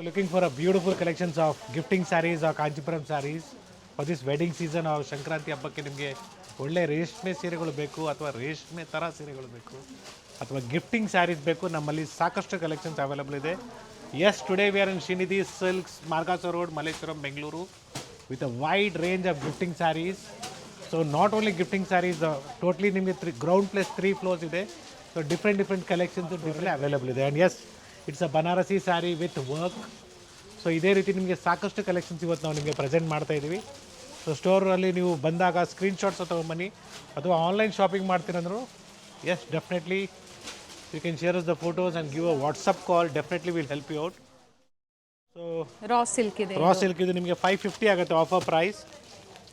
Looking for a beautiful collections of gifting sarees or Kanchipuram sarees for this wedding season or Sankranti ಹಬ್ಬಕ್ಕೆ ನಿಮಗೆ ಒಳ್ಳೆ ರೇಷ್ಮೆ ಸೀರೆಗಳು ಬೇಕು ಅಥವಾ ರೇಷ್ಮೆ ಥರ ಸೀರೆಗಳು ಬೇಕು ಅಥವಾ ಗಿಫ್ಟಿಂಗ್ ಸ್ಯಾರೀಸ್ ಬೇಕು, ನಮ್ಮಲ್ಲಿ ಸಾಕಷ್ಟು ಕಲೆಕ್ಷನ್ಸ್ ಅವೈಲಬಲ್ ಇದೆ. Yes, today we are in Shrinidhi silks, ಮಾರ್ಗಾಸ road, Malleshwaram, Bengaluru, with a wide range of gifting sarees. So not only gifting sarees, totally ನಿಮಗೆ ಗ್ರೌಂಡ್ ಪ್ಲಸ್ 3 ಫ್ಲೋರ್ಸ್ ಇದೆ. So different collections different available ಇದೆ. And yes, it's a Banarasi saree with work. So ಇದೇ ರೀತಿ ನಿಮಗೆ ಸಾಕಷ್ಟು collections ಇವತ್ತು ನಾವು ನಿಮಗೆ ಪ್ರೆಸೆಂಟ್ ಮಾಡ್ತಾ ಇದ್ದೀವಿ. ಸೊ ಸ್ಟೋರಲ್ಲಿ ನೀವು ಬಂದಾಗ ಸ್ಕ್ರೀನ್ಶಾಟ್ಸ್ ತೊಗೊಂಬನ್ನಿ, ಅಥವಾ ಆನ್ಲೈನ್ ಶಾಪಿಂಗ್ ಮಾಡ್ತೀರಂದ್ರು yes definitely you can share us the photos and give a WhatsApp call. Definitely will help you out. So raw silk ಇದು ನಿಮಗೆ 550 ಆಗುತ್ತೆ offer price.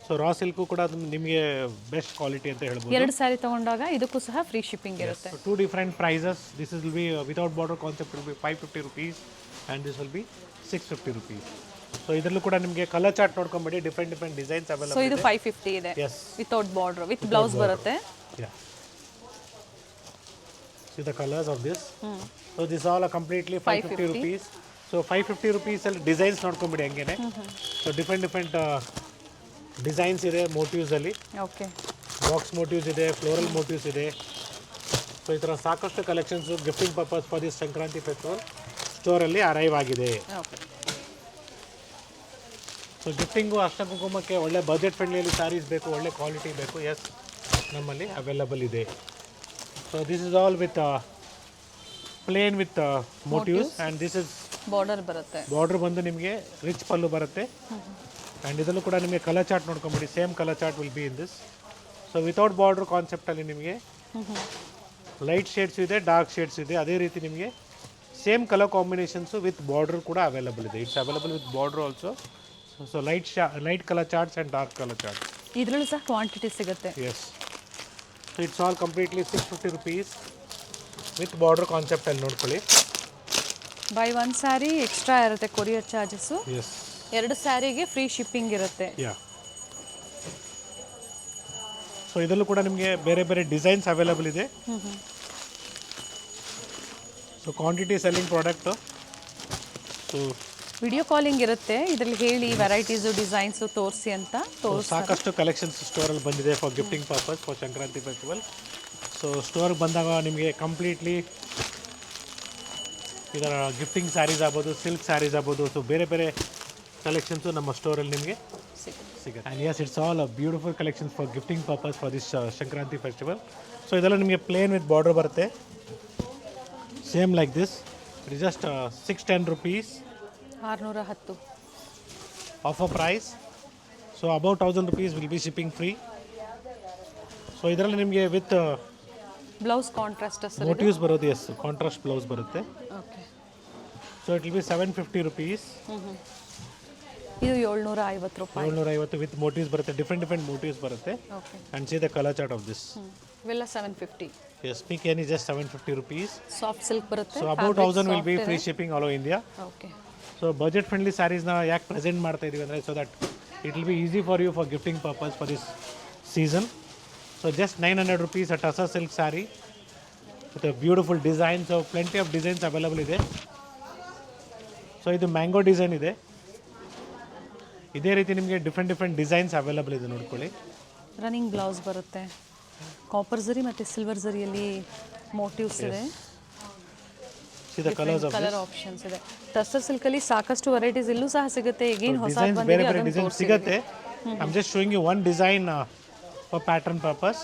So raw silk ಕೂಡ ನಿಮಗೆ ಬೆಸ್ಟ್ ಕ್ವಾಲಿಟಿ ಅಂತ ಹೇಳ್ಬೋದು. 2 ಸ್ಯಾರಿ ತಗೊಂಡಾಗ ಇದಕ್ಕೂ ಸಹ ಫ್ರೀ ಶಿಪ್ಪಿಂಗ್ ಇರುತ್ತೆ. 2 different prices. This will be without border concept will be 550 rupees and this will be 650 rupees. So ಇದರಲ್ಲೂ ಕೂಡ ನಿಮಗೆ ಕಲರ್ ಚಾರ್ಟ್ ನೋಡ್ಕೊಂಬೇಡಿ, ಡಿಫರೆಂಟ್ ಡಿಸೈನ್ಸ್ ಅವೈಲಬಲ್. ಸೊ ಇದು 550 ಇದೆ. ವಿತೌಟ್ ಬಾರ್ಡರ್, ವಿತ್ ಬ್ಲೌಸ್ ಬರುತ್ತೆ. Yeah, see the colors of this. So this all are completely 550 rupees. So 550 rupees ಅಲ್ಲಿ designs ನೋಡ್ಕೊಂಬಿಡಿ ಹಂಗೇನೆ. ಸೊ ಡಿಫರೆಂಟ್ ಡಿಸೈನ್ಸ್ ಇದೆ ಮೋಟಿವ್ಸ್ ಅಲ್ಲಿ. ಓಕೆ, ಬಾಕ್ಸ್ ಮೋಟಿವ್ಸ್ ಇದೆ, ಫ್ಲೋರಲ್ ಮೋಟಿವ್ಸ್ ಇದೆ. ಸೊ ಈ ಥರ ಸಾಕಷ್ಟು collections gifting purpose for this Sankranti festival ಸ್ಟೋರಲ್ಲಿ ಅರೈವ್ ಆಗಿದೆ. ಸೊ ಗಿಫ್ಟಿಂಗು, ಅರ್ಶನ ಕುಂಕುಮಕ್ಕೆ ಒಳ್ಳೆ ಬಜೆಟ್ ಫ್ರೆಂಡ್ಲಿಯಲ್ಲಿ ಸ್ಯಾರೀಸ್ ಬೇಕು, ಒಳ್ಳೆ ಕ್ವಾಲಿಟಿ ಬೇಕು, ಎಸ್ ನಮ್ಮಲ್ಲಿ ಅವೈಲಬಲ್ ಇದೆ. So this is all with plain with motifs and this is border ಬರುತ್ತೆ. ಬಾರ್ಡರ್ ಬಂದು ನಿಮಗೆ ರಿಚ್ ಪಲ್ಲು ಬರುತ್ತೆ. ಆ್ಯಂಡ್ ಇದರಲ್ಲೂ ಕೂಡ ನಿಮಗೆ ಕಲರ್ ಚಾರ್ಟ್ ನೋಡ್ಕೊಂಬಿಡಿ, same colour chart will be in this. So without border ಕಾನ್ಸೆಪ್ಟಲ್ಲಿ ನಿಮಗೆ ಲೈಟ್ ಶೇಡ್ಸ್ ಇದೆ, ಡಾರ್ಕ್ ಶೇಡ್ಸ್ ಇದೆ. ಅದೇ ರೀತಿ ನಿಮಗೆ same colour combinations with border ಕೂಡ ಅವೈಲಬಲ್ ಇದೆ. It's available with border also. So light colour charts and dark colour charts. ಇದರಲ್ಲೂ ಸಹ ಕ್ವಾಂಟಿಟಿ ಸಿಗುತ್ತೆ. Yes, so it's all completely 650 rupees with border ಕಾನ್ಸೆಪ್ಟಲ್ಲಿ ನೋಡ್ಕೊಳ್ಳಿ. ಬೈ 1 ಸ್ಯಾರಿ ಎಕ್ಸ್ಟ್ರಾ ಇರುತ್ತೆ courier charges. Yes, 2 ಸ್ಯಾರಿಗೆ free shipping ಇರುತ್ತೆ. Yeah. So ಇದರಲ್ಲೂ ಕೂಡ ನಿಮಗೆ ಬೇರೆ ಡಿಸೈನ್ಸ್ ಅವೈಲಬಲ್ ಇದೆ. So quantity selling product. So video calling ಇರುತ್ತೆ, ಇದರಲ್ಲಿ ಹೇಳಿ ವೆರೈಟೀಸು ಡಿಸೈನ್ಸು ತೋರಿಸಿ ಅಂತ ಸಾಕಷ್ಟು ಕಲೆಕ್ಷನ್ಸ್ ಸ್ಟೋರಲ್ಲಿ ಬಂದಿದೆ for gifting purpose for Sankranti festival. So ಸ್ಟೋರ್ಗೆ ಬಂದಾಗ ನಿಮಗೆ ಕಂಪ್ಲೀಟ್ಲಿ ಇದರ ಗಿಫ್ಟಿಂಗ್ ಸ್ಯಾರೀಸ್ ಆಗ್ಬೋದು, ಸಿಲ್ಕ್ ಸ್ಯಾರೀಸ್ ಆಗ್ಬೋದು, ಸೊ ಬೇರೆ ಕಲೆಕ್ಷನ್ಸು ನಮ್ಮ ಸ್ಟೋರಲ್ಲಿ ನಿಮಗೆ ಸಿಗುತ್ತೆ. And yes, it's all a beautiful collections for gifting purpose for this Sankranti festival. So ಇದೆಲ್ಲ ನಿಮಗೆ ಪ್ಲೇನ್ ವಿತ್ ಬಾರ್ಡರ್ ಬರುತ್ತೆ, same like this. It is just 610 rupees. 610 offer price. So about 1000 rupees will be shipping free. So ಇದರಲ್ಲಿ ನಿಮಗೆ with blouse contrast motifs ಬರೋದು. Yes, contrast blouse ಬರುತ್ತೆ. Okay. So it will be 750 rupees. ಇದು 750 ರೂಪಾಯಿ. 750 with motifs ಬರುತ್ತೆ, different motifs ಬರುತ್ತೆ. Okay. And see the colour chart of this. ಇವೆಲ್ಲ 750. Yes, ಪಿ can is just 750 rupees. Soft silk ಬರುತ್ತೆ. So about 1000 will be free shipping all over India. Okay. So budget friendly ಸ್ಯಾರೀಸ್ನ ಯಾಕೆ present ಮಾಡ್ತಾ ಇದ್ದೀವಿ ಅಂದರೆ, so that it will be easy for you for gifting purpose for this season. So just 900 rupees a tussar silk saree with a beautiful design. So plenty of designs available ಇದೆ. So ಇದು mango design ಇದೆ. ಇದೇ ರೀತಿ ನಿಮಗೆ different designs available ಇದೆ, ನೋಡ್ಕೊಳ್ಳಿ. Running blouse ಬರುತ್ತೆ, copper ಜರಿ ಮತ್ತು ಸಿಲ್ವರ್ ಜರಿಯಲ್ಲಿ ಮೋಟಿವ್ಸ್ ಇದೆ. ಕಲರ್ ಆಪ್ಷನ್ಸ್ ಇದೆ. ಟಸ್ಸರ್ ಸಿಲ್ಕಲ್ಲಿ ಸಾಕಷ್ಟು ವೆರೈಟೀಸ್ ಇಲ್ಲೂ ಸಹ ಸಿಗುತ್ತೆ. ಈಗೇನು ಹೊಸ ಬೇರೆ ಡಿಸೈನ್ ಸಿಗುತ್ತೆ. I am just showing you one design for pattern purpose.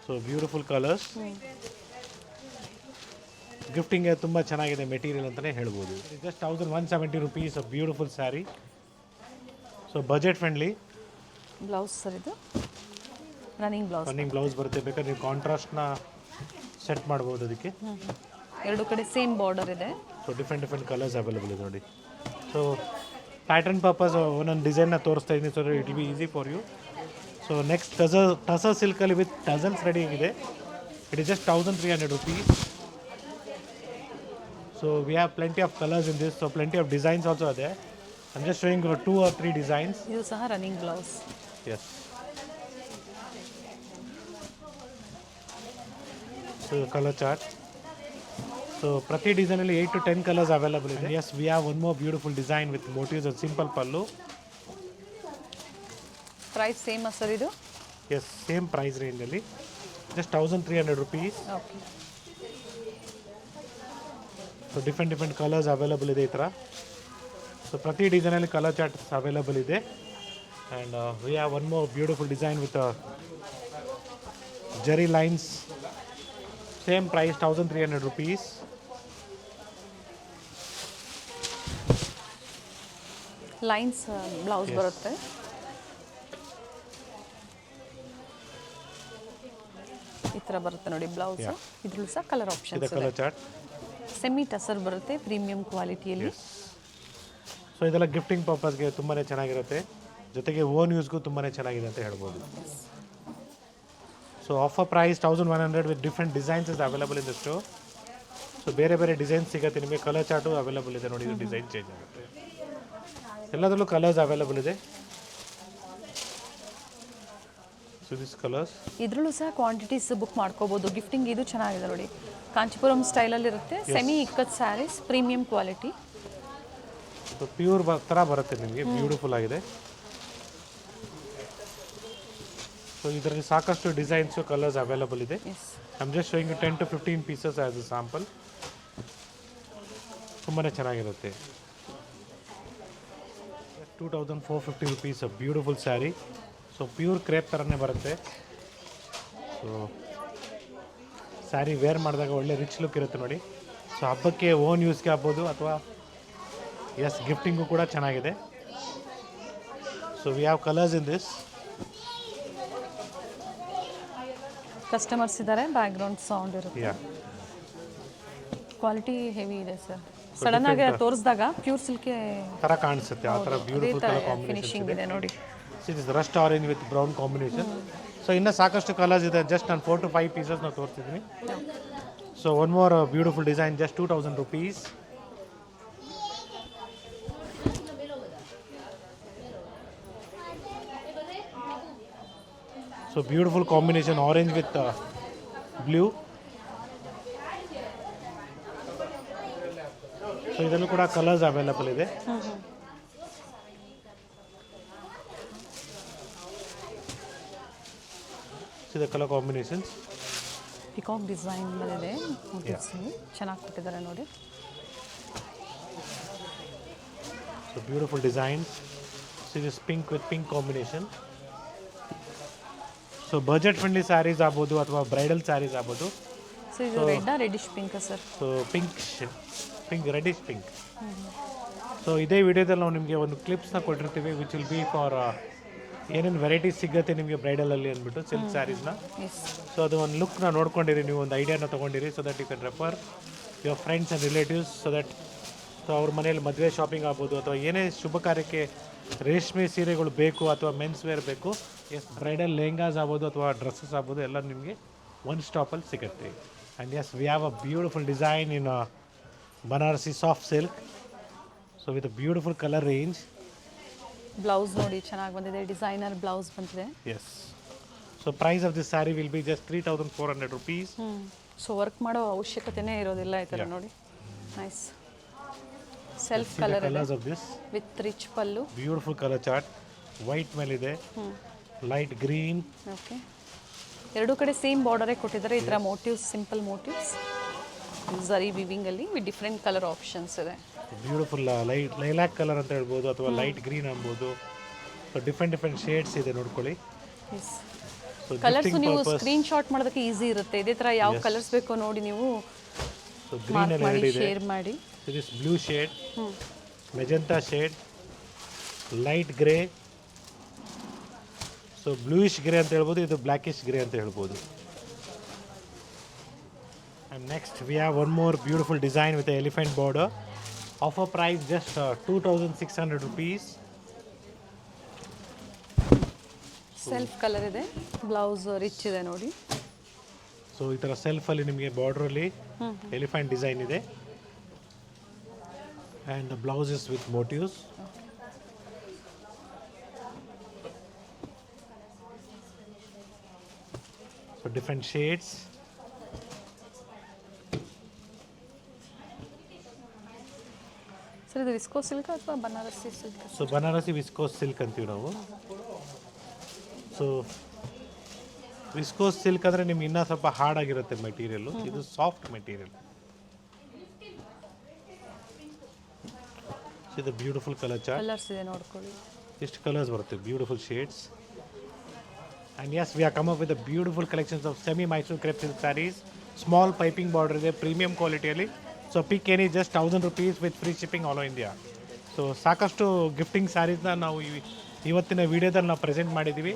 So beautiful colours. ಗಿಫ್ಟಿಂಗ್ಗೆ ತುಂಬ ಚೆನ್ನಾಗಿದೆ ಮೆಟೀರಿಯಲ್ ಅಂತಲೇ ಹೇಳ್ಬೋದು. Just 1170 rupees a beautiful sari. So budget friendly. Blouse sir, ಇದು ರನ್ನಿಂಗ್ ಬ್ಲೌಸ್ ಬರುತ್ತೆ. ಬೇಕಾದ್ರೆ ನೀವು ಕಾಂಟ್ರಾಸ್ಟ್ನ ಸೆಟ್ ಮಾಡ್ಬೋದು ಅದಕ್ಕೆ. 2 ಕಡೆ ಸೇಮ್ ಬಾರ್ಡರ್ ಇದೆ. ಸೊ ಡಿಫರೆಂಟ್ ಕಲರ್ಸ್ ಅವೈಲಬಲ್ ಇದೆ ನೋಡಿ. ಸೊ ಪ್ಯಾಟರ್ನ್ ಪರ್ಪಸ್ ಒಂದೊಂದು ಡಿಸೈನ್ನ ತೋರಿಸ್ತಾ ಇದ್ದೀನಿ. So it will be easy for you. So next tussar ಸಿಲ್ಕಲ್ಲಿ ವಿತ್ ಟಸಲ್ಸ್ ರೆಡಿ ಇದೆ. It is just 1300 rupees. So we have plenty of colors in this, so plenty of designs also are there. I'm just showing you 2 or 3 designs. ಇದು ಸಹ running blouse. Yes. So the color chart. So ಪ್ರತಿ ಡಿಸೈನಲ್ಲಿ 8 to 10 colours available ಇದೆ. Yes, we have one more beautiful design with motifs and simple pallu. Price same sir ಇದು? Yes, same price ರೇಂಜಲ್ಲಿ just 1300 rupees. Okay. So different colours available ಇದೆ ಈ ಥರ. So ಪ್ರತಿ ಡಿಸೈನಲ್ಲಿ ಕಲರ್ ಚಾರ್ಟ್ಸ್ ಅವೈಲಬಲ್ ಇದೆ. And we have one more beautiful design with zari lines. Same price 1300 rupees. Lines blouse ಬರುತ್ತೆ. ಈ ಥರ ಬರುತ್ತೆ ನೋಡಿ ಬ್ಲೌಸ್. ಇದ್ರಲ್ಲೂ ಸಹ ಕಲರ್ ಆಪ್ಷನ್ಸ್ ಇದೆ ಇದೆ. Colour chart. ಸೆಮಿ ಟಸರ್ ಬರುತ್ತೆ, ಪ್ರೀಮಿಯಂ ಕ್ವಾಲಿಟಿಯಲ್ಲಿ. ಸೊ ಇದೆಲ್ಲ ಗಿಫ್ಟಿಂಗ್ ಪರ್ಪಸ್ಗೆ ತುಂಬಾ ಚೆನ್ನಾಗಿರುತ್ತೆ, ಜೊತೆಗೆ ಓನ್ ಯೂಸ್ಗೂ ತುಂಬಾ ಚೆನ್ನಾಗಿದೆ ಅಂತ ಹೇಳ್ಬೋದು. So offer price 1100 with different designs is available in the store. So ಬೇರೆ ಬೇರೆ ಡಿಸೈನ್ಸ್ ಸಿಗುತ್ತೆ ನಿಮಗೆ. ಕಲರ್ ಚಾರ್ಟು ಅವೈಲಬಲ್ ಇದೆ ನೋಡಿ. ಇದು ಡಿಸೈನ್ ಚೇಂಜ್ ಆಗುತ್ತೆ, ಎಲ್ಲದರಲ್ಲೂ ಕಲರ್ಸ್ ಅವೈಲಬಲ್ ಇದೆ. So this colours. ಇದ್ರಲ್ಲೂ ಸಹ ಕ್ವಾಂಟಿಟೀಸ್ ಬುಕ್ ಮಾಡ್ಕೋಬೋದು. ಗಿಫ್ಟಿಂಗ್ ಇದು ಚೆನ್ನಾಗಿದೆ ನೋಡಿ, ಕಾಂಚಿಪುರಂ ಸ್ಟೈಲಲ್ಲಿ ಇರುತ್ತೆ. Semi ikat sarees, premium quality. So pure ಥರ ಬರುತ್ತೆ ನಿಮಗೆ, ಬ್ಯೂಟಿಫುಲ್ ಆಗಿದೆ. ಸೊ ಇದರಲ್ಲಿ ಸಾಕಷ್ಟು ಡಿಸೈನ್ಸು ಕಲರ್ಸ್ ಅವೈಲಬಲ್ ಇದೆ. Yes. I am just showing 10 to 15 pieces as a sample. ತುಂಬಾ ಚೆನ್ನಾಗಿರುತ್ತೆ. 2450 rupees beautiful sari. So pure crepe ಥರನೇ ಬರುತ್ತೆ. ಸೊ ಸ್ಯಾರಿ ವೇರ್ ಮಾಡಿದಾಗ ಒಳ್ಳೆ ರಿಚ್ ಲುಕ್ ಇರುತ್ತೆ ನೋಡಿ. ಸೊ ಹಬ್ಬಕ್ಕೆ ಓನ್ ಯೂಸ್ಗೆ ಆಗ್ಬೋದು, ಅಥವಾ ಎಸ್ ಗಿಫ್ಟಿಂಗು ಕೂಡ ಚೆನ್ನಾಗಿದೆ. So we have colours in this. Customers ಇದ್ದಾರೆ, ಬ್ಯಾಕ್ಗ್ರೌಂಡ್ ಸೌಂಡ್ ಇರುತ್ತೆ. ಯಾ, ಕ್ವಾಲಿಟಿ ಹೆವಿ ಇದೆ ಸರ್. ಸಡನ್ ಆಗಿ ತೋರಿಸಿದಾಗ ಪ್ಯೂರ್ ಸಿಲ್ಕ್ ಥರ ಕಾಣಿಸುತ್ತೆ. ಆ ಥರ ಬ್ಯೂಟಿಫುಲ್ ಕಲರ್ ಫಿನಿಶಿಂಗ್ ಕಾಂಬಿನೇಷನ್ ಇದೆ ನೋಡಿ. Is Rust orange with brown combination. So ಇನ್ನೂ ಸಾಕಷ್ಟು ಕಲರ್ಸ್ ಇದೆ. ಜಸ್ಟ್ ನಾನು 4 to 5 ಪೀಸಸ್ ನಾವು ತೋರಿಸ್ತಿದ್ದೀನಿ. So one more beautiful design, just 2000 rupees. So beautiful combination, orange with blue. So ಇದರಲ್ಲೂ ಕೂಡ ಕಲರ್ಸ್ ಅವೈಲಬಲ್ ಇದೆ. The colour combinations. Peacock design ಬಂದಿದೆ, ಚೆನ್ನಾಗಿ ಕೊಟ್ಟಿದ್ದಾರೆ ನೋಡಿ. So beautiful designs. This pink with pink combination. So budget friendly sarees ಆಗ್ಬೋದು, ಅಥವಾ bridal sarees ಆಗ್ಬೋದು. ಸೊ ಇದು reddish pink sir. So reddish pink. So ಇದೇ ವಿಡಿಯೋದಲ್ಲಿ ನಾವು ನಿಮಗೆ ಒಂದು ಕ್ಲಿಪ್ಸ್ನ ಕೊಟ್ಟಿರ್ತೀವಿ, ವಿಚ್ ವಿಲ್ ಬಿ ಫಾರ್ ಏನೇನು ವೆರೈಟೀಸ್ ಸಿಗುತ್ತೆ ನಿಮಗೆ ಬ್ರೈಡಲಲ್ಲಿ ಅಂದ್ಬಿಟ್ಟು, ಸಿಲ್ಕ್ ಸ್ಯಾರೀಸ್ನ. ಸೊ ಅದು ಒಂದು ಲುಕ್ನ ನೋಡ್ಕೊಂಡಿರಿ, ನೀವು ಒಂದು ಐಡಿಯಾನ ತೊಗೊಂಡಿರಿ. So that you can refer your friends and relatives. So that so ಅವ್ರ ಮನೇಲಿ ಮದುವೆ ಶಾಪಿಂಗ್ ಆಗ್ಬೋದು, ಅಥವಾ ಏನೇ ಶುಭ ಕಾರ್ಯಕ್ಕೆ ರೇಷ್ಮೆ ಸೀರೆಗಳು ಬೇಕು, ಅಥವಾ ಮೆನ್ಸ್ ವೇರ್ ಬೇಕು, ಎಸ್ ಬ್ರೈಡಲ್ ಲೆಹಂಗಾಸ್ ಆಗ್ಬೋದು, ಅಥವಾ ಡ್ರೆಸ್ಸಸ್ ಆಗ್ಬೋದು, ಎಲ್ಲ ನಿಮಗೆ ಒನ್ ಸ್ಟಾಪಲ್ಲಿ ಸಿಗುತ್ತೆ. And yes we have a beautiful design in Banarasi soft silk. So with a beautiful colour range. Blouse ನೋಡಿ ಚೆನ್ನಾಗಿ ಬಂದಿದೆ, ಡಿಸೈನರ್ ಬ್ಲೌಸ್ ಬಂದಿದೆ. Yes. So price of this sari will be just 3400 rupees. So work ಮಾಡೋ ಅವಶ್ಯಕತೆನೇ ಇರೋದಿಲ್ಲ ಈ ಥರ ನೋಡಿ. ನೈಸ್ ಸೆಲ್ಫ್ ಕಲರ್ ಇದೆ of this with rich pallu. Beautiful colour chart. White ಮೇಲಿದೆ, ಲೈಟ್ ಗ್ರೀನ್. ಓಕೆ, ಎರಡೂ ಕಡೆ ಸೇಮ್ ಬಾರ್ಡರೇ ಕೊಟ್ಟಿದ್ದಾರೆ. ಈ ಥರ ಮೋಟಿವ್ಸ್, ಸಿಂಪಲ್ ಮೋಟಿವ್ಸ್, ಝರಿ ವಿವಿಂಗಲ್ಲಿ ವಿತ್ ಡಿಫ್ರೆಂಟ್ ಕಲರ್ ಆಪ್ಷನ್ಸ್ ಇದೆ. ಬ್ಯೂಟಿಫುಲ್ ಲೈಟ್ ಲೈಲಾಕ್ ಕಲರ್ ಅಂತ ಹೇಳ್ಬೋದು, ಅಥವಾ ಲೈಟ್ ಗ್ರೀನ್ ಅನ್ಬೋದು. ಸೊ ಡಿಫ್ರೆಂಟ್ ಶೇಡ್ಸ್ ಇದೆ, ನೋಡ್ಕೊಳ್ಳಿ. ಕಲರ್ಸ್ ನೀವು ಸ್ಕ್ರೀನ್ ಶಾಟ್ ಮಾಡೋದಕ್ಕೆ ಈಸಿ ಇರುತ್ತೆ. ಇದೇ ಥರ ಯಾವ ಕಲರ್ಸ್ ಬೇಕೋ ನೋಡಿ ನೀವು ಗ್ರೀನ್ ಅಲ್ಲಿ ಶೇರ್ ಮಾಡಿ. This blue shade, magenta shade, light grey. So bluish grey ಅಂತ ಹೇಳ್ಬೋದು, ಇದು ಬ್ಲ್ಯಾಕಿಶ್ ಗ್ರೇ ಅಂತ ಹೇಳ್ಬೋದು. And next we have one more beautiful design with the elephant border. Offer price just 2600 rupees. Self colour ಇದೆ, blouse rich ಇದೆ ನೋಡಿ. So ಈ ಥರ ಸೆಲ್ಫಲ್ಲಿ ನಿಮಗೆ ಬಾರ್ಡ್ರಲ್ಲಿ ಎಲಿಫೆಂಟ್ ಡಿಸೈನ್ ಇದೆ. And the blouse is with motifs. So different shades. Sir ಇದು ವಿಸ್ಕೋ ಸಿಲ್ಕ್ ಅಥವಾ Banarasi silk? So Banarasi viscose silk ಅಂತೀವಿ ನಾವು. ಸೊ ವಿಸ್ಕೋಸ್ ಸಿಲ್ಕ್ ಅಂದರೆ ನಿಮ್ಗೆ ಇನ್ನೂ ಸ್ವಲ್ಪ ಹಾರ್ಡಾಗಿರುತ್ತೆ ಮೆಟೀರಿಯಲ್ಲು, ಇದು ಸಾಫ್ಟ್ ಮೆಟೀರಿಯಲ್. ಇದು ಬ್ಯೂಟಿಫುಲ್ ಕಲರ್ ಚಾರ್ಟ್. ಕಲರ್ಸ್ ಇದೆ ನೋಡ್ಕೊಳ್ಳಿ. ಇಷ್ಟು ಕಲರ್ಸ್ ಬರುತ್ತೆ, beautiful shades. And yes we R come up with the beautiful collections of semi Mysuru crepe silk sarees. Small piping border ಇದೆ, ಪ್ರೀಮಿಯಂ ಕ್ವಾಲಿಟಿಯಲ್ಲಿ. So pick any just 1000 rupees with free shipping all over India. So ಸಾಕಷ್ಟು gifting ಸ್ಯಾರೀಸ್ನ ನಾವು ಇವತ್ತಿನ ವೀಡಿಯೋದಲ್ಲಿ ನಾವು present ಮಾಡಿದ್ದೀವಿ.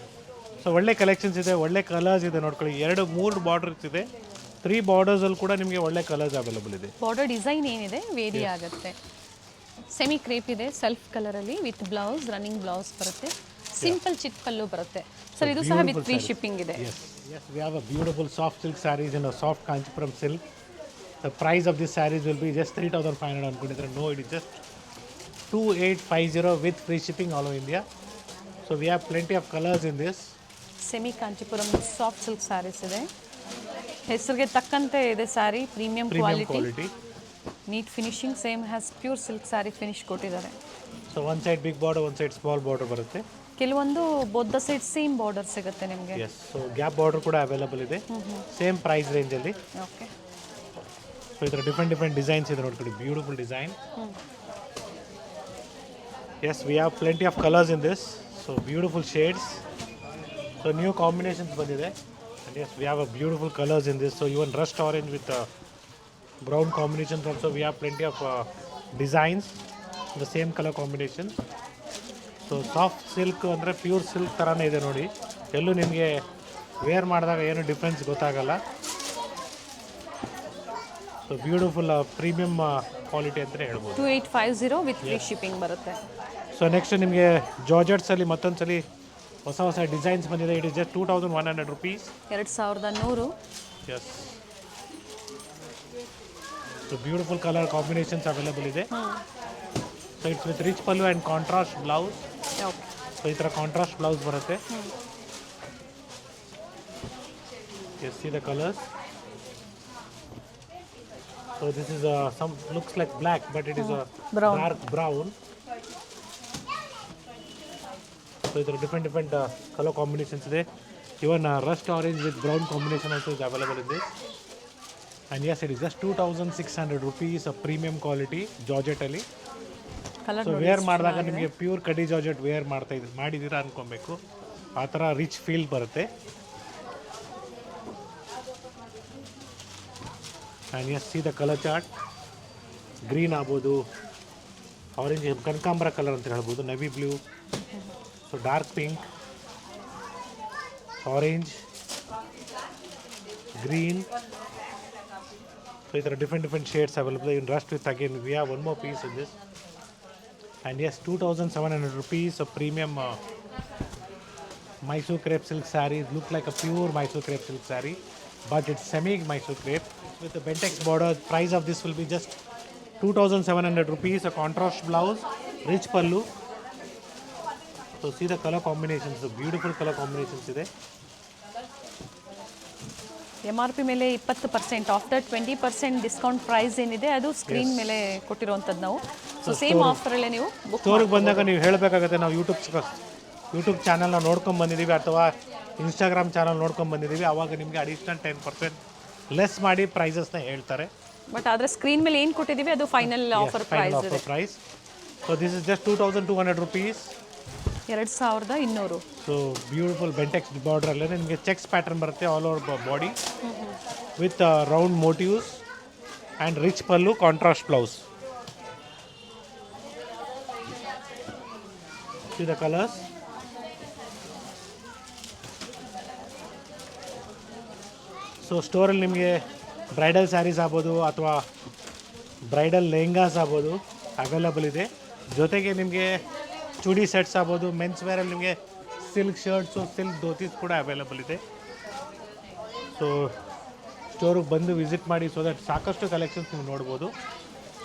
So ಒಳ್ಳೆ ಕಲೆಕ್ಷನ್ಸ್ ಇದೆ, ಒಳ್ಳೆ ಕಲರ್ಸ್ ಇದೆ ನೋಡ್ಕೊಳ್ಳಿ. 2-3 ಬಾರ್ಡರ್ಸ್ ಇದೆ, 3 ಬಾರ್ಡರ್ಸಲ್ಲಿ ಕೂಡ ನಿಮಗೆ ಒಳ್ಳೆ ಕಲರ್ಸ್ ಅವೈಲೇಬಲ್ ಇದೆ. ಬಾರ್ಡರ್ ಡಿಸೈನ್ ಏನಿದೆ ವೇರಿ ಆಗುತ್ತೆ. ಸೆಮಿ ಕ್ರೇಪ್ ಇದೆ, ಸೆಲ್ಫ್ ಕಲರಲ್ಲಿ ವಿತ್ ಬ್ಲೌಸ್, ರನ್ನಿಂಗ್ ಬ್ಲೌಸ್ ಬರುತ್ತೆ, ಸಿಂಪಲ್ ಚಿಟ್ ಪಲ್ಲು ಬರುತ್ತೆ. ಸರ್ ಇದು ಸಹ ವಿತ್ ಫ್ರೀ ಶಿಪ್ಪಿಂಗ್ ಇದೆ. Yes, we have a beautiful soft silk sarees in a soft Kanchipuram silk. The price of these sarees will be just 3,500 ಅನ್ಕೊಂಡಿದ್ರೆ. No, it is just 2,850 with free shipping all over India. So we have plenty of colors in this. Semi Kanchipuram soft silk sarees ಇದೆ. ಹೆಸರಿಗೆ ತಕ್ಕಂತೆ ಇದೆ saree, premium quality, neat finishing, same has pure silk saree finish ಕೊಟ್ಟಿದ್ದಾರೆ. So one side big border, one side small border ಬರುತ್ತೆ. ಕೆಲವೊಂದು both side same border ಸಿಗುತ್ತೆ ನಿಮಗೆ. Yes, so gap border ಕೂಡ ಅವೈಲೇಬಲ್ ಇದೆ, ಸೇಮ್ ಪ್ರೈಸ್ ರೇಂಜಲ್ಲಿ. Okay. So ಇದರ different designs ಇದೆ ನೋಡ್ಕೊಳ್ಳಿ, beautiful design. Yes, we have plenty of colours in this. So beautiful shades. So new combinations ಬಂದಿದೆ. And yes, we have a beautiful colours in this. So even rust orange with brown combinations also. We have plenty of designs the same colour combination. So soft silk ಅಂದರೆ pure silk ಥರನೇ ಇದೆ ನೋಡಿ. ಎಲ್ಲೂ ನಿಮಗೆ wear ಮಾಡಿದಾಗ ಏನು difference ಗೊತ್ತಾಗಲ್ಲ. So beautiful premium quality ಅಂತಲೇ ಹೇಳ್ಬೋದು. 2850 ವಿತ್ ಫ್ರೀ ಶಿಪ್ಪಿಂಗ್ ಬರುತ್ತೆ. ಸೊ ನೆಕ್ಸ್ಟ್ ನಿಮಗೆ ಜಾರ್ಜೆಟ್ಸಲ್ಲಿ ಮತ್ತೊಂದು ಸಲ ಹೊಸ ಡಿಸೈನ್ಸ್ ಬಂದಿದೆ. It is just 2,100 rupees. 2100. Yes. So beautiful colour combinations available ಇದೆ. So it's with rich pallu and contrast blouse. Okay. So ಈ ಥರ ಕಾಂಟ್ರಾಸ್ಟ್ ಬ್ಲೌಸ್ ಬರುತ್ತೆ. Yes, see the colours. So this is some looks like black but it is dark brown. So ಈ ಥರ different colour combinations ಇದೆ. Even rust orange with brown combination also is available in this. And yes, it is just 2,600 rupees premium quality ಜಾರ್ಜೆಟಲ್ಲಿ. So wear ಮಾಡಿದಾಗ ನಿಮಗೆ pure ಕಡಿ georgette wear ಮಾಡಿದ್ದೀರಾ ಅನ್ಕೊಬೇಕು. ಆ ಥರ ರಿಚ್ ಫೀಲ್ ಬರುತ್ತೆ. And yes, see the colour chart. Green ಆಗ್ಬೋದು, ಆರೆಂಜ್, ಕನಕಾಂಬರ ಕಲರ್ ಅಂತ ಹೇಳ್ಬೋದು, navy blue, so dark pink, orange, green. So ಈ ಥರ different shades available in rust with. Again we have one more piece in this. And yes, 2,700 rupees of premium Mysore crepe silk sarees. Look like a pure Mysore crepe silk saree, but it's semi Mysore crepe with the Bentex border. Price of this will be just 2,700 rupees. A contrast blouse, rich pallu. So see the color combinations, the beautiful color combinations ಇದೆ. MRP ಮೇಲೆ 20% of the 20% discount price ಏನಿದೆ ಅದು screen ಮೇಲೆ ಕೊಟ್ಟಿರುವಂಥದ್ದು ನಾವು. So same ಆಫರಲ್ಲೇ ನೀವು ಸ್ಟೋರಿಗೆ ಬಂದಾಗ ನೀವು ಹೇಳಬೇಕಾಗುತ್ತೆ ನಾವು ಯೂಟ್ಯೂಬ್ ಚಾನಲ್ನ ನೋಡ್ಕೊಂಡು ಬಂದಿದ್ದೀವಿ ಅಥವಾ ಇನ್ಸ್ಟಾಗ್ರಾಮ್ ಚಾನಲ್ ನೋಡ್ಕೊಂಡು ಬಂದಿದ್ದೀವಿ. ಆವಾಗ ನಿಮಗೆ ಅಡಿಷ್ನಲ್ 10% ಲೆಸ್ ಮಾಡಿ ಪ್ರೈಸಸ್ನ ಹೇಳ್ತಾರೆ. ಬಟ್ ಆದರೆ ಸ್ಕ್ರೀನ್ ಮೇಲೆ ಏನು ಕೊಟ್ಟಿದ್ದೀವಿ ಅದು final offer price. So this is just 2,200 rupees. 2,200. So beautiful Bentex ಬಾರ್ಡ್ರಲ್ಲೇ ನಿಮಗೆ ಚೆಕ್ಸ್ ಪ್ಯಾಟರ್ನ್ ಬರುತ್ತೆ all over body with round motifs and rich pallu, contrast blouse. See the colors. So ಸ್ಟೋರಲ್ಲಿ ನಿಮಗೆ ಬ್ರೈಡಲ್ ಸ್ಯಾರೀಸ್ ಆಗ್ಬೋದು ಅಥವಾ ಬ್ರೈಡಲ್ ಲೆಹಂಗಾಸ್ ಆಗ್ಬೋದು ಅವೈಲೇಬಲ್ ಇದೆ. ಜೊತೆಗೆ ನಿಮಗೆ ಚೂಡಿ ಸೆಟ್ಸ್ ಆಗ್ಬೋದು, ಮೆನ್ಸ್ ವೇರಲ್ಲಿ ನಿಮಗೆ ಸಿಲ್ಕ್ ಶರ್ಟ್ಸು, ಸಿಲ್ಕ್ ಧೋತೀಸ್ ಕೂಡ ಅವೈಲೇಬಲ್ ಇದೆ. ಸೊ ಸ್ಟೋರಿಗೆ ಬಂದು ವಿಸಿಟ್ ಮಾಡಿ, ಸೊ ದಟ್ ಸಾಕಷ್ಟು ಕಲೆಕ್ಷನ್ಸ್ ನೀವು ನೋಡ್ಬೋದು.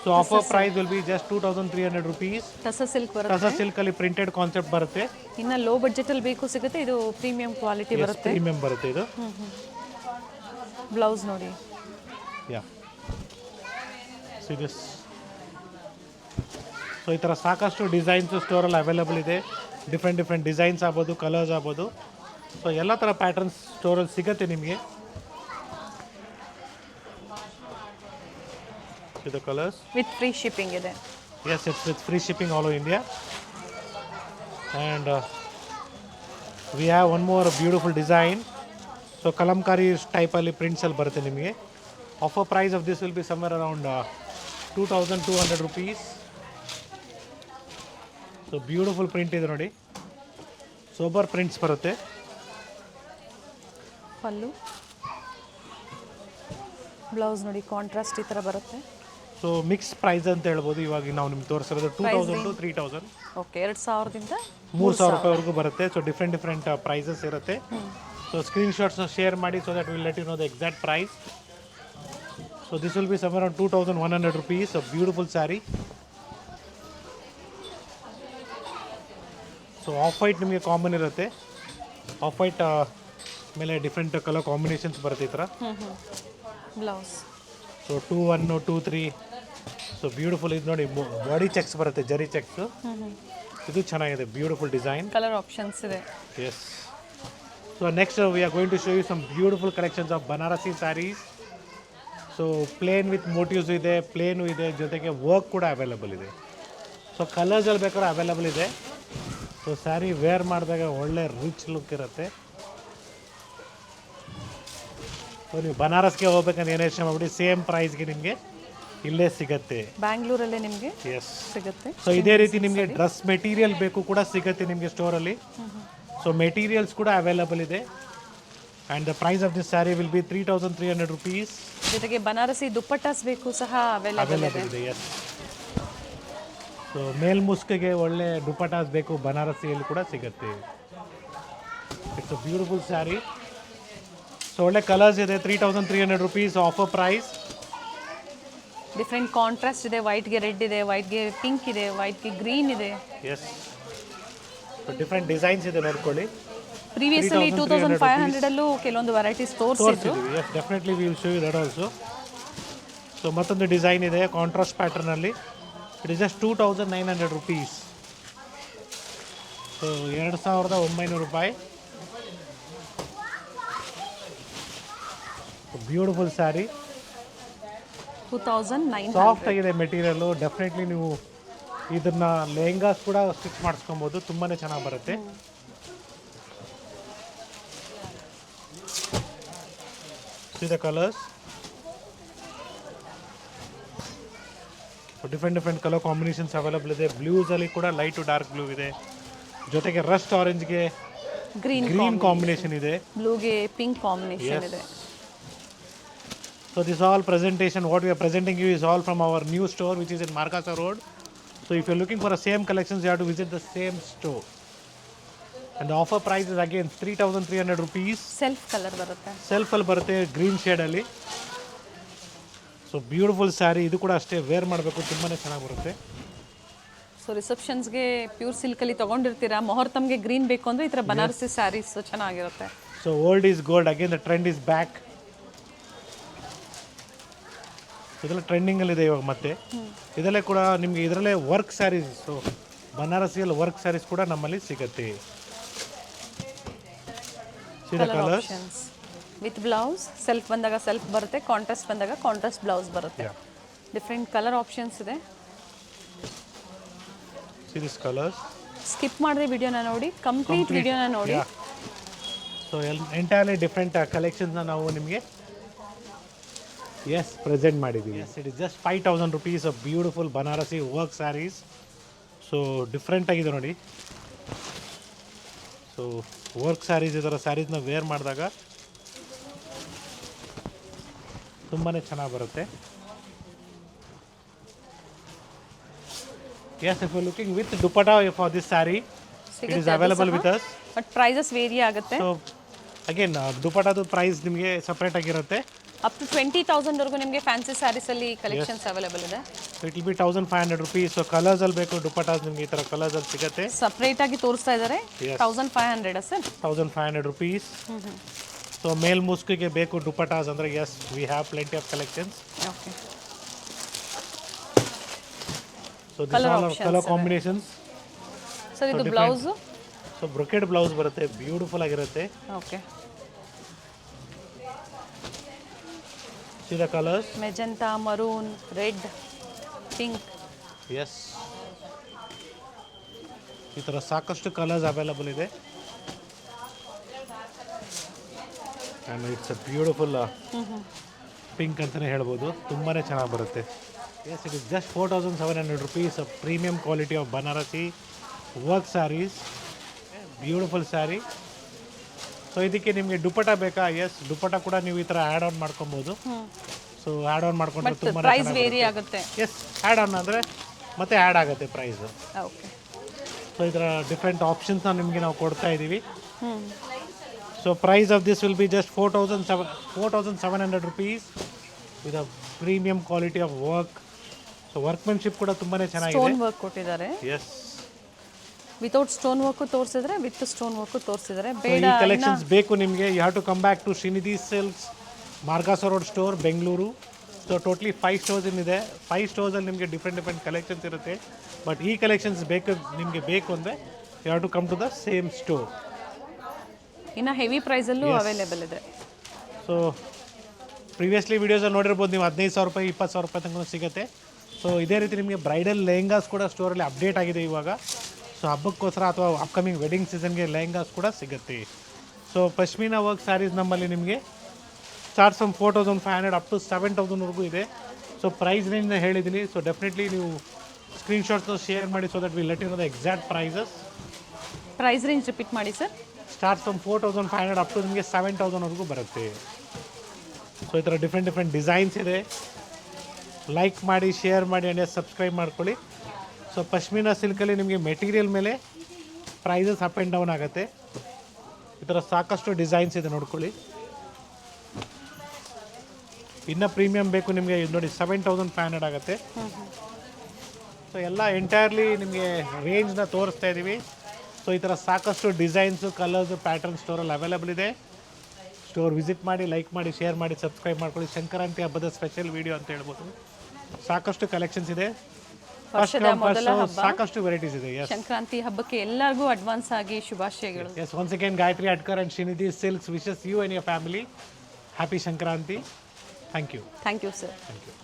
So offer price will be just 2,300 rupees. Tussar silk ಬರುತ್ತೆ. ಟಸ ಸಿಲ್ಕಲ್ಲಿ ಪ್ರಿಂಟೆಡ್ ಕಾನ್ಸೆಪ್ಟ್ ಬರುತ್ತೆ. ಇನ್ನು ಲೋ ಬಡ್ಜೆಟಲ್ಲಿ ಬೇಕು ಸಿಗುತ್ತೆ. ಇದು ಪ್ರೀಮಿಯಂ ಕ್ವಾಲಿಟಿ ಬರುತ್ತೆ. ಪ್ರೀಮಿಯಂ ಬರುತ್ತೆ ಇದು. ಬ್ಲೌಸ್ ನೋಡಿ. ಯಾ, ಸಿ ದಿಸ್. ಸೊ ಈ ಥರ ಸಾಕಷ್ಟು ಡಿಸೈನ್ಸು ಸ್ಟೋರಲ್ಲಿ ಅವೈಲೇಬಲ್ ಇದೆ. ಡಿಫ್ರೆಂಟ್ ಡಿಸೈನ್ಸ್ ಆಗ್ಬೋದು, ಕಲರ್ಸ್ ಆಗ್ಬೋದು. ಸೊ ಎಲ್ಲ ಥರ ಪ್ಯಾಟರ್ನ್ಸ್ ಸ್ಟೋರಲ್ಲಿ ಸಿಗುತ್ತೆ ನಿಮಗೆ. ಇದು ಕಲರ್ಸ್ ವಿತ್ ಫ್ರೀ ಶಿಪ್ಪಿಂಗ್ ಇದೆ. Yes, it's with free shipping all over India. And we have one more beautiful design. So kalamkari ಟೈಪಲ್ಲಿ ಪ್ರಿಂಟ್ಸಲ್ಲಿ ಬರುತ್ತೆ ನಿಮಗೆ. Offer price of this will be somewhere around 2200 rupees. So beautiful print ಇದೆ ನೋಡಿ, sober prints ಬರುತ್ತೆ. ಪಲ್ಲು, blouse ನೋಡಿ contrast ಈ ಥರ ಬರುತ್ತೆ. ಸೊ ಮಿಕ್ಸ್ ಪ್ರೈಸ್ ಅಂತ ಹೇಳ್ಬೋದು. ಇವಾಗ ನಾವು ನಿಮ್ಗೆ ತೋರಿಸಿರೋದು 2000 to 3000. ಓಕೆ, 2000ದಿಂದ 3000 ರೂಪಾಯಿವರೆಗೂ ಬರುತ್ತೆ. ಸೊ ಡಿಫ್ರೆಂಟ್ ಪ್ರೈಸಸ್ ಇರುತ್ತೆ. ಸೊ ಸ್ಕ್ರೀನ್ಶಾಟ್ಸ್ನ ಶೇರ್ ಮಾಡಿ, so that will let you know the exact price. So this will be somewhere around 2100 rupees. A beautiful sari. So off white ನಿಮಗೆ ಕಾಮನ್ ಇರುತ್ತೆ. ಆಫ್ ವೈಟ್ ಮೇಲೆ different colour combinations ಬರುತ್ತೆ ಈ ಥರ. Blouse so 2-1, 2-3. So beautiful ಇದು ನೋಡಿ, body cheques ಬರುತ್ತೆ, ಜರಿ ಚೆಕ್ಸ್. ಇದು ಚೆನ್ನಾಗಿದೆ, ಬ್ಯೂಟಿಫುಲ್ ಡಿಸೈನ್. ಕಲರ್ ಆಪ್ಷನ್ಸ್ ಇದೆ. Yes. So next we are going to show you some beautiful collections of Banarasi sarees. So plain with motifs ಇದೆ, ಪ್ಲೇನು ಇದೆ, ಜೊತೆಗೆ ವರ್ಕ್ ಕೂಡ ಅವೈಲೇಬಲ್ ಇದೆ. ಸೊ ಕಲರ್ಸಲ್ಲಿ ಬೇಕಾದ್ರೆ ಅವೈಲೇಬಲ್ ಇದೆ. ಸೊ ಸ್ಯಾರಿ ವೇರ್ ಮಾಡಿದಾಗ ಒಳ್ಳೆ ರಿಚ್ ಲುಕ್ ಇರುತ್ತೆ. ಸೊ ನೀವು ಬನಾರಸ್ಗೆ ಹೋಗ್ಬೇಕಂದ್ರೆ ಏನು ಯೋಚನೆ ಮಾಡ್ಬಿಡಿ, ಸೇಮ್ ಪ್ರೈಸ್ಗೆ ನಿಮಗೆ ಇಲ್ಲೇ ಸಿಗುತ್ತೆ. ಬ್ಯಾಂಗ್ಳೂರಲ್ಲೇ ನಿಮಗೆ ಎಸ್ ಸಿಗುತ್ತೆ. ಸೊ ಇದೇ ರೀತಿ ನಿಮಗೆ ಡ್ರೆಸ್ ಮೆಟೀರಿಯಲ್ ಬೇಕು ಕೂಡ ಸಿಗುತ್ತೆ ನಿಮಗೆ ಸ್ಟೋರಲ್ಲಿ. ಸೊ ಮೆಟೀರಿಯಲ್ಸ್ ಕೂಡ ಅವೈಲೇಬಲ್ ಇದೆ. And the price of this sari will be 3300 rupees. ಜೊತೆಗೆ ಬನಾರಸಿ ದುಪ್ಪಟ್ಟಾಸ್ ಬೇಕು ಸಹ ಅವೈಲೇಬಲ್ ಇದೆ. ಎಸ್. ಸೊ ಮೇಲ್ಮುಸ್ಕಿಗೆ ಒಳ್ಳೆ ದುಪ್ಪಟ್ಟಾಸ್ ಬೇಕು, ಬನಾರಸಿಯಲ್ಲಿ ಕೂಡ ಸಿಗುತ್ತೆ. It's a beautiful sari. So ಒಳ್ಳೆ ಕಲರ್ಸ್ ಇದೆ. 3300 rupees offer price. Different contrast ಇದೆ. ವೈಟ್ಗೆ ರೆಡ್ ಇದೆ, ವೈಟ್ಗೆ ಪಿಂಕ್ ಇದೆ, ವೈಟ್ಗೆ ಗ್ರೀನ್ ಇದೆ. ಎಸ್. ಸೊ ಡಿಫ್ರೆಂಟ್ ಡಿಸೈನ್ಸ್ ಇದೆ, ನೋಡ್ಕೊಳ್ಳಿ. ಪ್ರೀವಿಯಸ್ ಅಲ್ಲಿ 2500 ಅಲ್ಲೂ ಕೆಲವೊಂದು ವೆರೈಟೀಸ್ ತೋರಿಸಿದ್ರು. Yes, definitely we will show you that also. So ಮತ್ತೊಂದು ಡಿಸೈನ್ ಇದೆ ಕಾಂಟ್ರಾಸ್ಟ್ ಪ್ಯಾಟರ್ನಲ್ಲಿ. It is just 2900 rupees. So 2900 ರೂಪಾಯಿ. Beautiful saree. 2900. ಸಾಫ್ಟ್ ಆಗಿದೆ ಮೆಟೀರಿಯಲ್ಲು. ಡೆಫಿನೆಟ್ಲಿ ನೀವು ಇದನ್ನ ಲೆಹಂಗಾಸ್ ಕೂಡ ಸ್ಟಿಚ್ ಮಾಡಿಸ್ಕೊಬೋದು, ತುಂಬಾ ಚೆನ್ನಾಗಿ ಬರುತ್ತೆ. See the colors. Different colour combinations available ಇದೆ. ಬ್ಲೂಸಲ್ಲಿ ಕೂಡ ಲೈಟ್ ಟು ಡಾರ್ಕ್ ಬ್ಲೂ ಇದೆ, ಜೊತೆಗೆ ರಸ್ಟ್ ಆರೆಂಜ್ಗೆ ಗ್ರೀನ್ ಕಾಂಬಿನೇಷನ್ ಇದೆ, ಬ್ಲೂಗೆ ಪಿಂಕ್ ಕಾಂಬಿನೇಷನ್ ಇದೆ. So this all presentation, what we are presenting you is all from our new store which is in Markasa Road. So if you're looking for the same collections, you have to visit the same store. And the offer price is again 3300 rupees. Self colour ಬರುತ್ತೆ. Self ಅಲ್ಲಿ ಬರುತ್ತೆ, green ಶೇಡಲ್ಲಿ. So beautiful saree. ಇದು ಕೂಡ ಅಷ್ಟೇ, wear ಮಾಡಬೇಕು, ತುಂಬಾ ಚೆನ್ನಾಗಿ ಬರುತ್ತೆ. ಸೊ ರಿಸೆಪ್ಷನ್ಸ್ಗೆ ಪ್ಯೂರ್ ಸಿಲ್ಕಲ್ಲಿ ತೊಗೊಂಡಿರ್ತೀರಾ, ಮುಹೂರ್ತಮ್ಗೆ ಗ್ರೀನ್ ಬೇಕು ಅಂದರೆ ಈ ಥರ ಬನಾರಸಿ ಸ್ಯಾರೀಸ್ ಚೆನ್ನಾಗಿರುತ್ತೆ. So old is gold, again the trend is back. ಇದೆಲ್ಲ ಟ್ರೆಂಡಿಂಗಲ್ಲಿದೆ ಇವಾಗ ಮತ್ತೆ. ಇದರಲ್ಲೇ ಕೂಡ ನಿಮಗೆ ಇದರಲ್ಲೇ ವರ್ಕ್ ಸ್ಯಾರೀಸ್, ಸೊ ಬನಾರಸಿಯಲ್ಲಿ ವರ್ಕ್ ಸ್ಯಾರೀಸ್ ಕೂಡ ನಮ್ಮಲ್ಲಿ ಸಿಗುತ್ತೆ. Colours with blouse. ಸೆಲ್ಫ್ ಬಂದಾಗ ಸೆಲ್ಫ್ ಬರುತ್ತೆ, ಕಾಂಟ್ರಾಸ್ಟ್ ಬಂದಾಗ ಕಾಂಟ್ರಾಸ್ಟ್ ಬ್ಲೌಸ್ ಬರುತ್ತೆ. ಡಿಫ್ರೆಂಟ್ ಕಲರ್ ಆಪ್ಷನ್ಸ್ ಇದೆ. ಕಲರ್ಸ್ ಸ್ಕಿಪ್ ಮಾಡಿದ್ರೆ ವಿಡಿಯೋನ ನೋಡಿ, ಕಂಪ್ಲೀಟ್ ವಿಡಿಯೋನ ನೋಡಿ. ಸೊ ಎಂಟೈರ್ಲಿ ಡಿಫ್ರೆಂಟ್ ಕಲೆಕ್ಷನ್ಸ್ನ ನಾವು ನಿಮಗೆ ಪ್ರೆಸೆಂಟ್ ಮಾಡಿದ್ದೀವಿ. It is just 5000 rupees of beautiful Banarasi work saris. So different ಆಗಿದೆ ನೋಡಿ. ಸೊ ವರ್ಕ್ ಸ್ಯಾರೀಸ್, ಈ ಥರ ಸ್ಯಾರೀಸ್ನ ವೇರ್ ಮಾಡಿದಾಗ ತುಂಬಾ ಚೆನ್ನಾಗಿ ಬರುತ್ತೆ. Yes, if you're looking with dupatta for this saree, it is available with us. But prices vary ಆಗುತ್ತೆ. So again, dupattadu price ನಿಮಗೆ ಸಪ್ರೇಟ್ ಆಗಿರುತ್ತೆ. ಅಪ್ ಟು 20,000 ವರೆಗೂ ನಿಮಗೆ ಫ್ಯಾನ್ಸಿ ಸ್ಯಾರೀಸ್ ಅಲ್ಲಿ ಕಲೆಕ್ಷನ್ಸ್ ಅವೈಲೇಬಲ್ ಇದೆ. So it will be 1500 rupees. So colours ಅಲ್ಲಿ ಬೇಕು ದುಪಟ್ಟಾಸ್ ನಿಮಗೆ ಈ ಥರ ಕಲರ್ಸ್ ಅಲ್ಲಿ ಸಿಗುತ್ತೆ. ಸಪ್ರೇಟ್ ಆಗಿ ತೋರಿಸ್ತಾ ಇದ್ದಾರೆ. 1500 ಸರ್. 1500 rupees. ಸೊ ಮೇಲ್ ಮುಸ್ಕಿಗೆ ಬೇಕು ದುಪಟ್ಟಾಸ್ ಅಂದರೆ yes, we have plenty of collections. Okay. So this all are colour combinations. Sir ಇದು ಬ್ಲೌಸು. ಸೊ ಬ್ರೊಕೆಡ್ ಬ್ಲೌಸ್ ಬರುತ್ತೆ, ಬ್ಯೂಟಿಫುಲ್ ಆಗಿರುತ್ತೆ. Okay. See the colors? Magenta, maroon, red, pink. Yes, ಈ ಥರ ಸಾಕಷ್ಟು ಕಲರ್ಸ್ ಅವೈಲಬಲ್ ಇದೆ. And it's a beautiful pink ಅಂತಲೇ ಹೇಳ್ಬೋದು. ತುಂಬಾ ಚೆನ್ನಾಗಿ ಬರುತ್ತೆ. Yes, it is just 4,700 rupees of premium quality of Banarasi work sarees. Beautiful sari. So ಇದಕ್ಕೆ ನಿಮಗೆ ದುಪಟ್ಟ ಬೇಕಾ? ಎಸ್, ದುಪಟ್ಟ ಕೂಡ ನೀವು ಈ ಥರ ಆ್ಯಡ್ ಆನ್ ಮಾಡ್ಕೊಬೋದು. ಸೊ ಆ್ಯಡ್ ಆನ್ ಮಾಡ್ಕೊಂಡ್ರೆ ತುಂಬ ಪ್ರೈಸ್ ವೇರಿ ಆಗುತ್ತೆ. ಎಸ್, ಆ್ಯಡ್ ಆನ್ ಅಂದರೆ ಮತ್ತೆ ಆ್ಯಡ್ ಆಗುತ್ತೆ ಪ್ರೈಸು. ಓಕೆ. ಸೊ ಈ ಥರ ಡಿಫ್ರೆಂಟ್ ಆಪ್ಷನ್ಸ್ನ ನಿಮಗೆ ನಾವು ಕೊಡ್ತಾ ಇದ್ದೀವಿ. So price of this will be just 4,700 rupees with a premium quality of work. So workmanship ಕೂಡ ತುಂಬಾ ಚೆನ್ನಾಗಿದೆ. ಸ್ಟೋನ್ ವರ್ಕ್ ಕೊಟ್ಟಿದ್ದಾರೆ. ಎಸ್, ವಿತೌಟ್ ಸ್ಟೋನ್ ವರ್ಕು ತೋರಿಸಿದ್ರೆ, ವಿತ್ ಸ್ಟೋನ್ ವರ್ಕು ತೋರಿಸಿದ್ದಾರೆ. ಈ ಕಲೆಕ್ಷನ್ಸ್ ಬೇಕು ನಿಮಗೆ, you have to come back to Shrinidhi silks, ಮಾರ್ಗಾಸ road store, Bengaluru. So totally 5 stores ಇದೆ. 5 ಸ್ಟೋರ್ಸಲ್ಲಿ ನಿಮಗೆ ಡಿಫ್ರೆಂಟ್ ಕಲೆಕ್ಷನ್ಸ್ ಇರುತ್ತೆ. ಬಟ್ ಈ ಕಲೆಕ್ಷನ್ಸ್ ನಿಮಗೆ ಬೇಕು ಅಂದರೆ you have to come to the same store. ಇನ್ನು ಹೆವಿ ಪ್ರೈಸಲ್ಲೂ ಅವೈಲೇಬಲ್ ಇದೆ. ಸೊ ಪ್ರಿವಿಯಸ್ಲಿ ವೀಡಿಯೋಸಲ್ಲಿ ನೋಡಿರ್ಬೋದು ನೀವು, 15,000 ರೂಪಾಯಿ 20,000 ರೂಪಾಯಿ ತನಕ ಸಿಗುತ್ತೆ. ಸೊ ಇದೇ ರೀತಿ ನಿಮಗೆ ಬ್ರೈಡಲ್ ಲೆಹಂಗಾಸ್ ಕೂಡ ಸ್ಟೋರಲ್ಲಿ ಅಪ್ಡೇಟ್ ಆಗಿದೆ ಇವಾಗ. ಸೊ ಹಬ್ಬಕ್ಕೋಸ್ಕರ ಅಥವಾ ಅಪ್ಕಮಿಂಗ್ ವೆಡ್ಡಿಂಗ್ ಸೀಸನ್ಗೆ ಲೆಹಂಗಾಸ್ ಕೂಡ ಸಿಗುತ್ತೆ. ಸೊ ಪಶ್ಮೀನಾ ವರ್ಕ್ ಸ್ಯಾರೀಸ್ ನಮ್ಮಲ್ಲಿ ನಿಮಗೆ ಸ್ಟಾರ್ಟ್ಸ್ ಫ್ರಮ್ 4,500 ಅಪ್ ಟು 7,000ವರೆಗೂ ಇದೆ. ಸೊ ಪ್ರೈಸ್ ರೇಂಜ್ನ ಹೇಳಿದ್ದೀನಿ. ಸೊ ಡೆಫಿನೆಟ್ಲಿ ನೀವು ಸ್ಕ್ರೀನ್ಶಾಟ್ಸ್ನ ಶೇರ್ ಮಾಡಿ, so that will let you know the exact prices. Price range repeat ಮಾಡಿ sir. Starts from 4,500 up to ನಿಮಗೆ 7,000ವರೆಗೂ ಬರುತ್ತೆ. ಸೊ ಈ ಥರ ಡಿಫ್ರೆಂಟ್ ಡಿಸೈನ್ಸ್ ಇದೆ. ಲೈಕ್ ಮಾಡಿ, ಶೇರ್ ಮಾಡಿ, ಆ್ಯಂಡ್ ಸಬ್ಸ್ಕ್ರೈಬ್ ಮಾಡ್ಕೊಳ್ಳಿ. ಸೊ ಪಶ್ಮೀನಾ ಸಿಲ್ಕಲ್ಲಿ ನಿಮಗೆ ಮೆಟೀರಿಯಲ್ ಮೇಲೆ ಪ್ರೈಸಸ್ ಅಪ್ ಆ್ಯಂಡ್ ಡೌನ್ ಆಗುತ್ತೆ. ಈ ಥರ ಸಾಕಷ್ಟು ಡಿಸೈನ್ಸ್ ಇದೆ, ನೋಡ್ಕೊಳ್ಳಿ. ಇನ್ನು ಪ್ರೀಮಿಯಮ್ ಬೇಕು ನಿಮಗೆ, ನೋಡಿ 7,500 ಆಗುತ್ತೆ. ಸೊ ಎಲ್ಲ ಎಂಟೈರ್ಲಿ ನಿಮಗೆ ರೇಂಜ್ನ ತೋರಿಸ್ತಾ ಇದ್ದೀವಿ. ಸೊ ಈ ಥರ ಸಾಕಷ್ಟು ಡಿಸೈನ್ಸು, ಕಲರ್ಸು, ಪ್ಯಾಟರ್ನ್ ಸ್ಟೋರಲ್ಲಿ ಅವೈಲೇಬಲ್ ಇದೆ. ಸ್ಟೋರ್ ವಿಸಿಟ್ ಮಾಡಿ, ಲೈಕ್ ಮಾಡಿ, ಶೇರ್ ಮಾಡಿ, ಸಬ್ಸ್ಕ್ರೈಬ್ ಮಾಡ್ಕೊಳ್ಳಿ. ಸಂಕ್ರಾಂತಿ ಹಬ್ಬದ ಸ್ಪೆಷಲ್ ವಿಡಿಯೋ ಅಂತ ಹೇಳ್ಬೋದು. ಸಾಕಷ್ಟು ಕಲೆಕ್ಷನ್ಸ್ ಇದೆ. ವರ್ಷದ ಮೊದಲ ಹಬ್ಬ, ಸಾಕಷ್ಟು ವೆರೈಟೀಸ್ ಇದೆ. ಸಂಕ್ರಾಂತಿ ಹಬ್ಬಕ್ಕೆ ಎಲ್ಲರಿಗೂ ಅಡ್ವಾನ್ಸ್ ಆಗಿ ಶುಭಾಶಯಗಳು. Yes, once again Gayathri Adkar and Shrinidhi silks wishes you and your family happy Sankranti. Thank you. Thank you sir. Thank you.